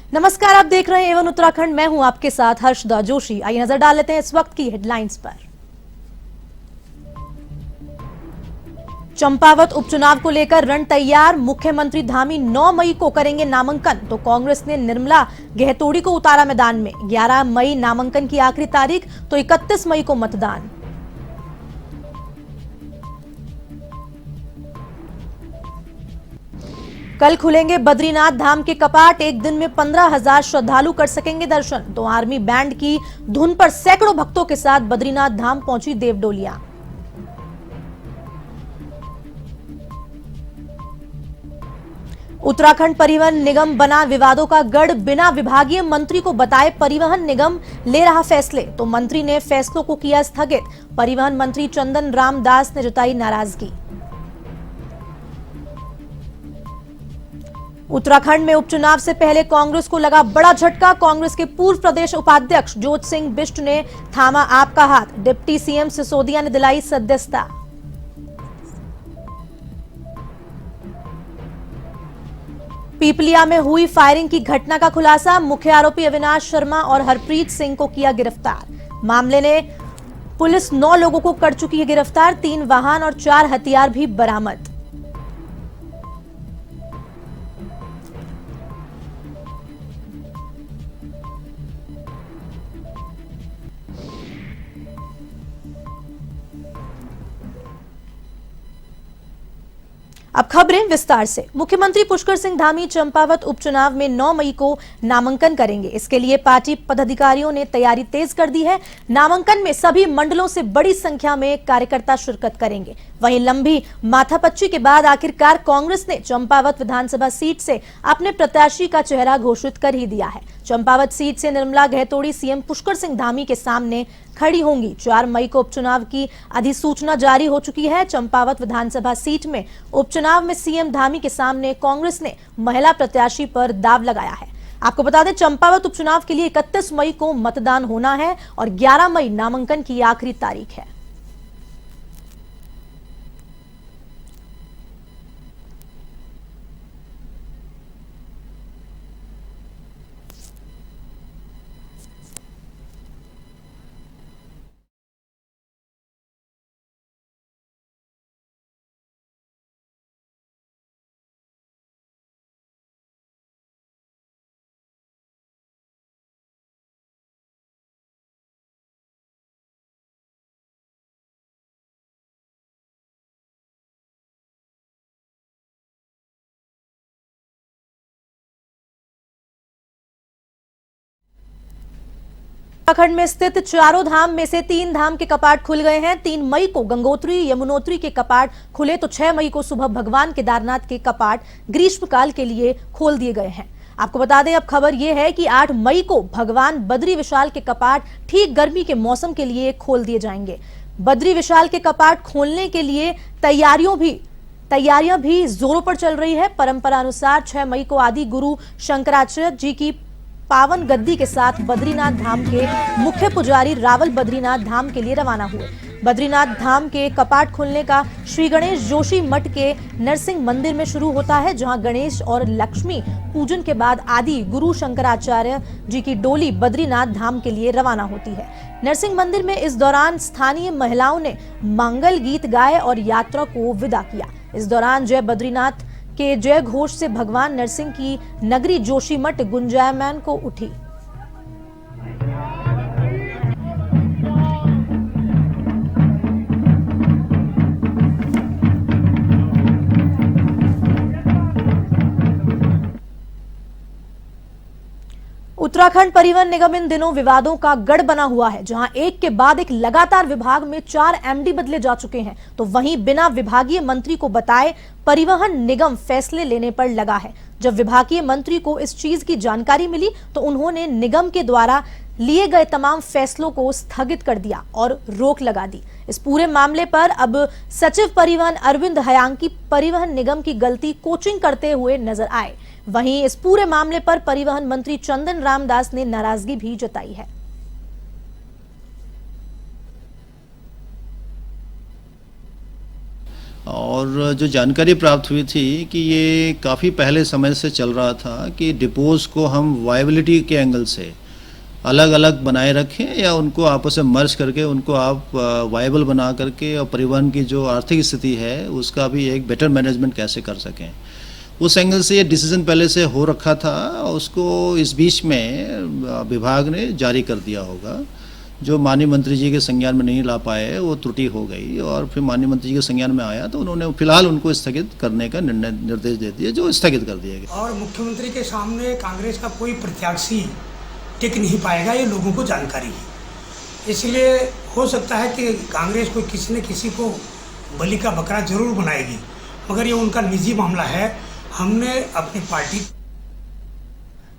नमस्कार, आप देख रहे हैं एवन उत्तराखंड। मैं हूं आपके साथ हर्षदा जोशी। आइए नजर डाल लेते हैं इस वक्त की हेडलाइंस पर। चंपावत उपचुनाव को लेकर रण तैयार। मुख्यमंत्री धामी 9 मई को करेंगे नामांकन, तो कांग्रेस ने निर्मला गहतोड़ी को उतारा मैदान में। 11 मई नामांकन की आखिरी तारीख, तो 31 मई को मतदान। कल खुलेंगे बद्रीनाथ धाम के कपाट। एक दिन में 15,000 श्रद्धालु कर सकेंगे दर्शन, तो आर्मी बैंड की धुन पर सैकड़ों भक्तों के साथ बद्रीनाथ धाम पहुंची देवडोलियां। उत्तराखंड परिवहन निगम बना विवादों का गढ़। बिना विभागीय मंत्री को बताए परिवहन निगम ले रहा फैसले, तो मंत्री ने फैसलों को किया स्थगित। परिवहन मंत्री चंदन राम दास ने जताई नाराजगी। उत्तराखंड में उपचुनाव से पहले कांग्रेस को लगा बड़ा झटका। कांग्रेस के पूर्व प्रदेश उपाध्यक्ष जोत सिंह बिष्ट ने थामा आपका हाथ। डिप्टी सीएम सिसोदिया ने दिलाई सदस्यता। पीपलिया में हुई फायरिंग की घटना का खुलासा। मुख्य आरोपी अविनाश शर्मा और हरप्रीत सिंह को किया गिरफ्तार। मामले ने पुलिस 9 लोगों को कर चुकी है गिरफ्तार। 3 वाहन और 4 हथियार भी बरामद। अब खबरें विस्तार से। मुख्यमंत्री पुष्कर सिंह धामी चंपावत उपचुनाव में 9 मई को नामांकन करेंगे। इसके लिए पार्टी पदाधिकारियों ने तैयारी तेज कर दी है। नामांकन में सभी मंडलों से बड़ी संख्या में कार्यकर्ता शिरकत करेंगे। वहीं लंबी माथापच्ची के बाद आखिरकार कांग्रेस ने चंपावत विधानसभा सीट से अपने प्रत्याशी का चेहरा घोषित कर ही दिया है। चंपावत सीट से निर्मला गहतोड़ी सीएम पुष्कर सिंह धामी के सामने खड़ी होंगी। 4 मई को उपचुनाव की अधिसूचना जारी हो चुकी है। चंपावत विधानसभा सीट में उपचुनाव में सीएम धामी के सामने कांग्रेस ने महिला प्रत्याशी पर दाव लगाया है। आपको बता दें, चंपावत उपचुनाव के लिए 31 मई को मतदान होना है और 11 मई नामांकन की आखिरी तारीख है। उत्तराखंड में स्थित चारों धाम में से 3 धाम के कपाट खुल गए हैं। 3 मई को गंगोत्री यमुनोत्री के कपाट खुले, तो 6 मई को सुबह भगवान केदारनाथ के कपाट ग्रीष्मकाल के लिए खोल दिए गए हैं। आपको बता दें, अब खबर यह है कि 8 मई को भगवान बद्री विशाल के कपाट ठीक गर्मी के मौसम के लिए खोल दिए जाएंगे। बद्री विशाल के कपाट खोलने के लिए तैयारियां भी जोरों पर चल रही है। परंपरा अनुसार 6 मई को आदि गुरु शंकराचार्य जी की पावन गद्दी के साथ बद्रीनाथ धाम के मुख्य पुजारी रावल बद्रीनाथ धाम के लिए रवाना हुए। बद्रीनाथ धाम के कपाट खुलने का श्री गणेश जोशी मठ के नरसिंह मंदिर में शुरू होता है, जहां गणेश और लक्ष्मी पूजन के बाद आदि गुरु शंकराचार्य जी की डोली बद्रीनाथ धाम के लिए रवाना होती है। नरसिंह मंदिर में इस दौरान स्थानीय महिलाओं ने मंगल गीत गाए और यात्रा को विदा किया। इस दौरान जय बद्रीनाथ के जय घोष से भगवान नरसिंह की नगरी जोशीमठ गुंजायमान को उठी। उत्तराखंड परिवहन निगम इन दिनों विवादों का गढ़ बना हुआ है, जहां एक के बाद एक लगातार विभाग में 4 एमडी बदले जा चुके हैं, तो वहीं बिना विभागीय मंत्री को बताए परिवहन निगम फैसले लेने पर लगा है। जब विभागीय मंत्री को इस चीज की जानकारी मिली, तो उन्होंने निगम के द्वारा लिए गए तमाम फैसलों को स्थगित कर दिया और रोक लगा दी। इस पूरे मामले पर अब सचिव परिवहन अरविंद हयांकी परिवहन निगम की गलती कोचिंग करते हुए नजर आए। वहीं इस पूरे मामले पर परिवहन मंत्री चंदन राम दास ने नाराजगी भी जताई है। और जो जानकारी प्राप्त हुई थी कि ये काफ़ी पहले समय से चल रहा था कि डिपोज़ को हम वायबिलिटी के एंगल से अलग अलग बनाए रखें या उनको आपस में मर्ज करके उनको आप वायबल बना करके और परिवहन की जो आर्थिक स्थिति है उसका भी एक बेटर मैनेजमेंट कैसे कर सकें, उस एंगल से ये डिसीजन पहले से हो रखा था। उसको इस बीच में विभाग ने जारी कर दिया होगा। जो माननीय मंत्री जी के संज्ञान में नहीं ला पाए वो त्रुटि हो गई और फिर माननीय मंत्री जी के संज्ञान में आया तो उन्होंने फिलहाल उनको स्थगित करने का निर्देश दे दिया, जो स्थगित कर दिया गया। और मुख्यमंत्री के सामने कांग्रेस का कोई प्रत्याशी टिक नहीं पाएगा, ये लोगों को जानकारी है। इसलिए हो सकता है कि कांग्रेस को किसी न किसी को बलि का बकरा जरूर बनाएगी, मगर ये उनका निजी मामला है। हमने अपनी पार्टी।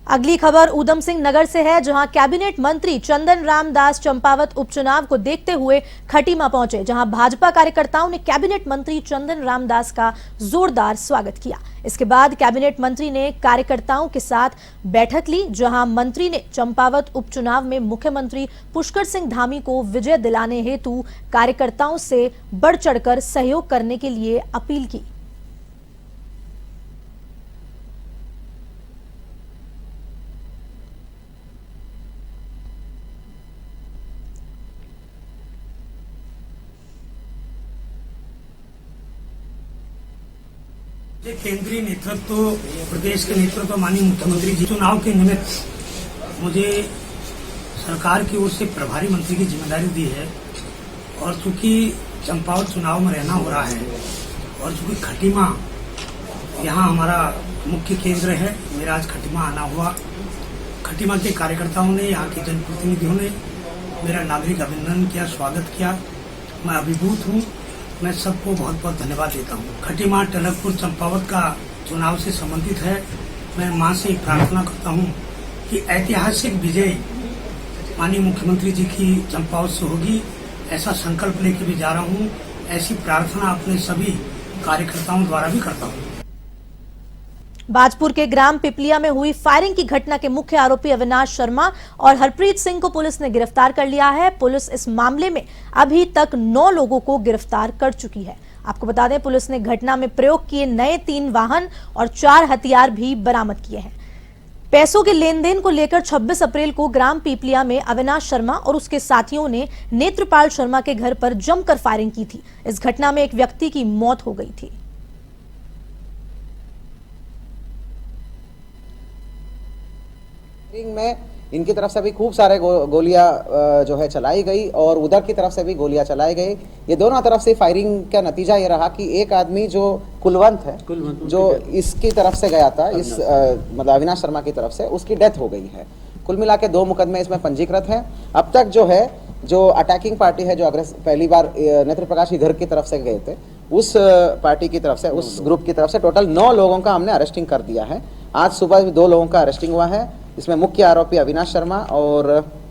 अगली खबर ऊधम सिंह नगर से है, जहां कैबिनेट मंत्री चंदन राम दास चंपावत उपचुनाव को देखते हुए खटीमा पहुंचे, जहां भाजपा कार्यकर्ताओं ने कैबिनेट मंत्री चंदन राम दास का जोरदार स्वागत किया। इसके बाद कैबिनेट मंत्री ने कार्यकर्ताओं के साथ बैठक ली, जहां मंत्री ने चंपावत उपचुनाव में मुख्यमंत्री पुष्कर सिंह धामी को विजय दिलाने हेतु कार्यकर्ताओं से बढ़ चढ़कर सहयोग करने के लिए अपील की। केंद्रीय नेतृत्व, प्रदेश के नेतृत्व, माननीय मुख्यमंत्री जी, चुनाव के निमित्त मुझे सरकार की ओर से प्रभारी मंत्री की जिम्मेदारी दी है। और चूंकि चंपावत चुनाव में रहना हो रहा है और चूंकि खटीमा यहाँ हमारा मुख्य केंद्र है, मेरा आज खटीमा आना हुआ। खटीमा के कार्यकर्ताओं ने, यहाँ के जनप्रतिनिधियों ने मेरा नागरिक अभिनंदन किया, स्वागत किया। मैं अभिभूत हूँ। मैं सबको बहुत बहुत धन्यवाद देता हूँ। खटीमा टनकपुर चंपावत का चुनाव से संबंधित है। मैं मां से प्रार्थना करता हूँ कि ऐतिहासिक विजय माननीय मुख्यमंत्री जी की चंपावत से होगी, ऐसा संकल्प लेके भी जा रहा हूँ। ऐसी प्रार्थना अपने सभी कार्यकर्ताओं द्वारा भी करता हूँ। बाजपुर के ग्राम पिपलिया में हुई फायरिंग की घटना के मुख्य आरोपी अविनाश शर्मा और हरप्रीत सिंह को पुलिस ने गिरफ्तार कर लिया है। पुलिस इस मामले में अभी तक 9 लोगों को गिरफ्तार कर चुकी है। आपको बता दें, पुलिस ने घटना में प्रयोग किए नए 3 वाहन और 4 हथियार भी बरामद किए हैं। पैसों के लेन देन को लेकर 26 अप्रैल को ग्राम पिपलिया में अविनाश शर्मा और उसके साथियों ने नेत्रपाल शर्मा के घर पर जमकर फायरिंग की थी। इस घटना में एक व्यक्ति की मौत हो गई थी। में इनकी तरफ से भी खूब सारे गोलियां जो है चलाई गई और उधर की तरफ से भी गोलियां चलाई गई। ये दोनों तरफ से फायरिंग का नतीजा ये रहा कि एक आदमी जो कुलवंत है, जो इसकी तरफ से गया था, इस मतलब अविनाश शर्मा की तरफ से, उसकी डेथ हो गई है। कुल मिला के 2 मुकदमे इसमें पंजीकृत हैं। अब तक जो है, जो अटैकिंग पार्टी है, जो पहली बार नेत्र प्रकाश के घर की तरफ से गए थे, उस पार्टी की तरफ से, उस ग्रुप की तरफ से टोटल 9 लोगों का हमने अरेस्टिंग कर दिया है। आज सुबह भी 2 लोगों का अरेस्टिंग हुआ है। इसमें मुख्य आरोपी अविनाश शर्मा और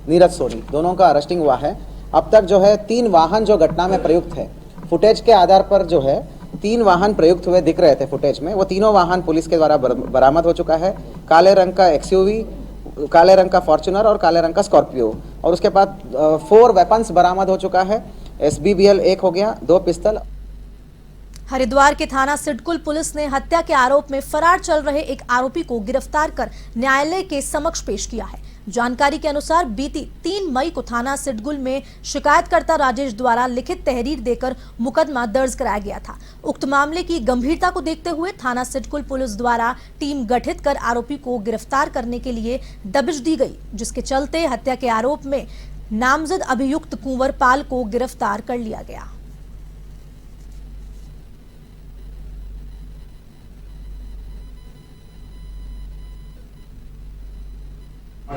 नीरज सोनी, दोनों का अरेस्टिंग हुआ है। अब तक जो है 3 वाहन जो घटना में प्रयुक्त है, फुटेज के आधार पर जो है 3 वाहन प्रयुक्त हुए दिख रहे थे फुटेज में, वो तीनों वाहन पुलिस के द्वारा बरामद हो चुका है। काले रंग का XUV, काले रंग का फॉर्च्यूनर और काले रंग का स्कॉर्पियो। और उसके बाद 4 वेपन्स बरामद हो चुका है। SBBL 1 हो गया, 2 पिस्तल। हरिद्वार के थाना सिडकुल पुलिस ने हत्या के आरोप में फरार चल रहे एक आरोपी को गिरफ्तार कर न्यायालय के समक्ष पेश किया है। जानकारी के अनुसार बीती 3 मई को थाना सिडकुल में शिकायतकर्ता राजेश द्वारा लिखित तहरीर देकर मुकदमा दर्ज कराया गया था। उक्त मामले की गंभीरता को देखते हुए थाना सिडकुल पुलिस द्वारा टीम गठित कर आरोपी को गिरफ्तार करने के लिए दबिश दी गई, जिसके चलते हत्या के आरोप में नामजद अभियुक्त कुंवर पाल को गिरफ्तार कर लिया गया।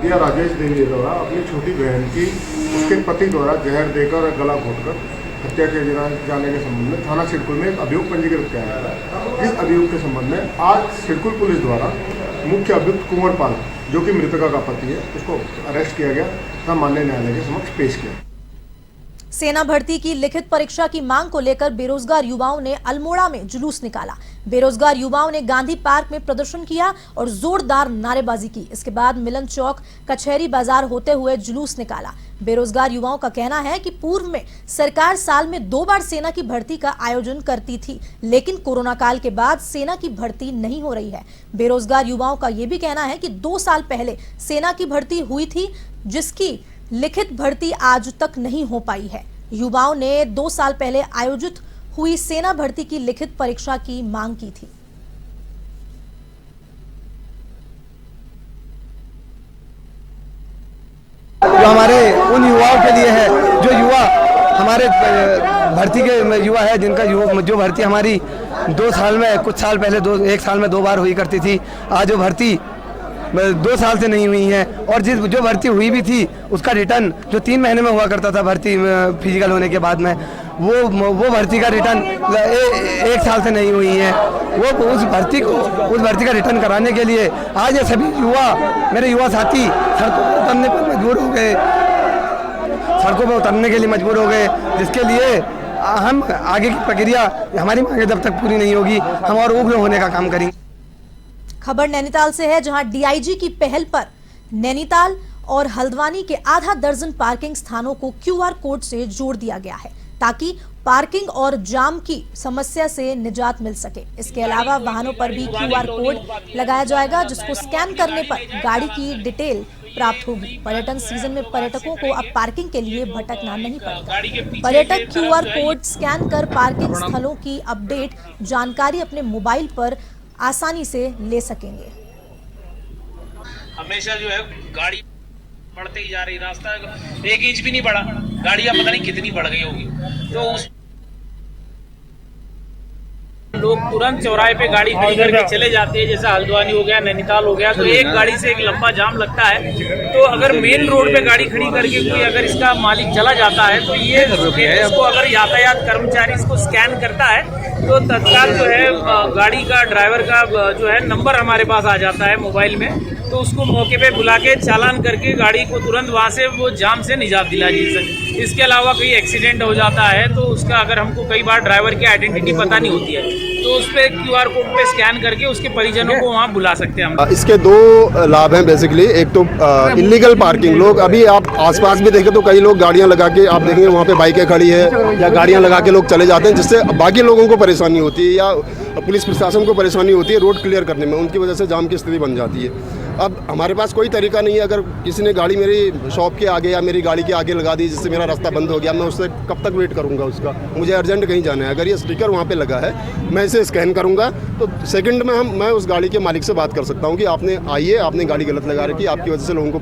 राजेश देवी द्वारा अपनी छोटी बहन की उसके पति द्वारा जहर देकर और गला घोटकर हत्या किए जाने के संबंध में थाना सिडकुल में एक अभियोग पंजीकृत किया गया है। इस अभियोग के संबंध में आज सिडकुल पुलिस द्वारा मुख्य अभियुक्त कुंवर पाल, जो कि मृतका का पति है, उसको अरेस्ट किया गया तथा माननीय न्यायालय के समक्ष पेश किया। सेना भर्ती की लिखित परीक्षा की मांग को लेकर बेरोजगार युवाओं ने अल्मोड़ा में जुलूस निकाला। बेरोजगार युवाओं ने गांधी पार्क में प्रदर्शन किया और जोरदार नारेबाजी की। इसके बाद मिलन चौक कचहरी बाजार होते हुए जुलूस निकाला। बेरोजगार युवाओं का कहना है कि पूर्व में सरकार साल में 2 बार सेना की भर्ती का आयोजन करती थी, लेकिन कोरोना काल के बाद सेना की भर्ती नहीं हो रही है। बेरोजगार युवाओं का यह भी कहना है कि 2 साल पहले सेना की भर्ती हुई थी, जिसकी लिखित भर्ती आज तक नहीं हो पाई है। युवाओं ने 2 साल पहले आयोजित हुई सेना भर्ती की लिखित परीक्षा की मांग की थी। जो हमारे उन युवाओं के लिए है, जो युवा हमारे भर्ती के युवा है, जिनका जो भर्ती हमारी 2 साल में, कुछ साल पहले 1 साल में 2 बार हुई करती थी, आज जो भर्ती 2 साल से नहीं हुई है। और जो भर्ती हुई भी थी उसका रिटर्न जो 3 महीने में हुआ करता था भर्ती फिजिकल होने के बाद में, वो भर्ती का रिटर्न 1 साल से नहीं हुई है। वो उस भर्ती का रिटर्न कराने के लिए आज ये सभी मेरे युवा साथी सड़कों पर उतरने के लिए मजबूर हो गए, जिसके लिए हम आगे की प्रक्रिया, हमारी मांगे जब तक पूरी नहीं होगी, हम और उग्र होने का काम करेंगे। खबर नैनीताल से है, जहां डीआईजी की पहल पर नैनीताल और हल्द्वानी के आधा दर्जन पार्किंग स्थानों को क्यूआर कोड से जोड़ दिया गया है, ताकि पार्किंग और जाम की समस्या से निजात मिल सके। इसके अलावा वाहनों पर भी क्यूआर कोड लगाया जाएगा, जिसको स्कैन करने पर गाड़ी की डिटेल प्राप्त होगी। पर्यटन सीजन में पर्यटकों को अब पार्किंग के लिए भटकना नहीं पड़ेगा। पर्यटक क्यूआर कोड स्कैन कर पार्किंग स्थलों की अपडेट जानकारी अपने मोबाइल पर आसानी से ले सकेंगे। हमेशा जो है गाड़ी बढ़ते ही जा रही, रास्ता 1 इंच भी नहीं बढ़ा, गाड़ियां पता नहीं कितनी बढ़ गई होगी। तो उस लोग तुरंत चौराहे पे गाड़ी खड़ी करके चले जाते हैं, जैसा हल्द्वानी हो गया, नैनीताल हो गया, तो एक गाड़ी से एक लंबा जाम लगता है। तो अगर मेन रोड पे गाड़ी खड़ी करके कोई अगर इसका मालिक चला जाता है, तो ये इसको अगर यातायात कर्मचारी इसको स्कैन करता है, तो तत्काल जो है गाड़ी का ड्राइवर का जो है नंबर हमारे पास आ जाता है मोबाइल में, तो उसको मौके पे बुला के चालान करके गाड़ी को तुरंत वहाँ से वो जाम से निजात दिला दी सके। इसके अलावा कोई एक्सीडेंट हो जाता है तो उसका अगर हमको कई बार ड्राइवर की आइडेंटिटी पता नहीं होती है, तो उस पर क्यूआर कोड पे स्कैन करके उसके परिजनों को वहाँ बुला सकते हैं हम। इसके 2 लाभ हैं बेसिकली। एक तो इलीगल पार्किंग, लोग अभी आप आसपास भी देखें तो कई लोग गाड़ियां लगा के, आप देखेंगे वहाँ पे बाइकें खड़ी है या गाड़ियां लगा के लोग चले जाते हैं, जिससे बाकी लोगों को परेशानी होती है या पुलिस प्रशासन को परेशानी होती है रोड क्लियर करने में, उनकी वजह से जाम की स्थिति बन जाती है। अब हमारे पास कोई तरीका नहीं है, अगर किसी ने गाड़ी मेरी शॉप के आगे या मेरी गाड़ी के आगे लगा दी जिससे मेरा रास्ता बंद हो गया, मैं उससे कब तक वेट करूंगा उसका, मुझे अर्जेंट कहीं जाना है। अगर ये स्टिकर वहाँ पे लगा है, मैं इसे स्कैन करूंगा तो सेकंड में मैं उस गाड़ी के मालिक से बात कर सकता हूँ कि आपने आइए, आपने गाड़ी गलत लगा रखी, आपकी वजह से लोगों को।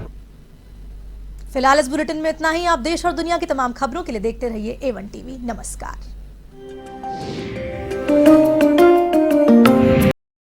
फिलहाल इस बुलेटिन में इतना ही। आप देश और दुनिया की तमाम खबरों के लिए देखते रहिए A1 TV। नमस्कार।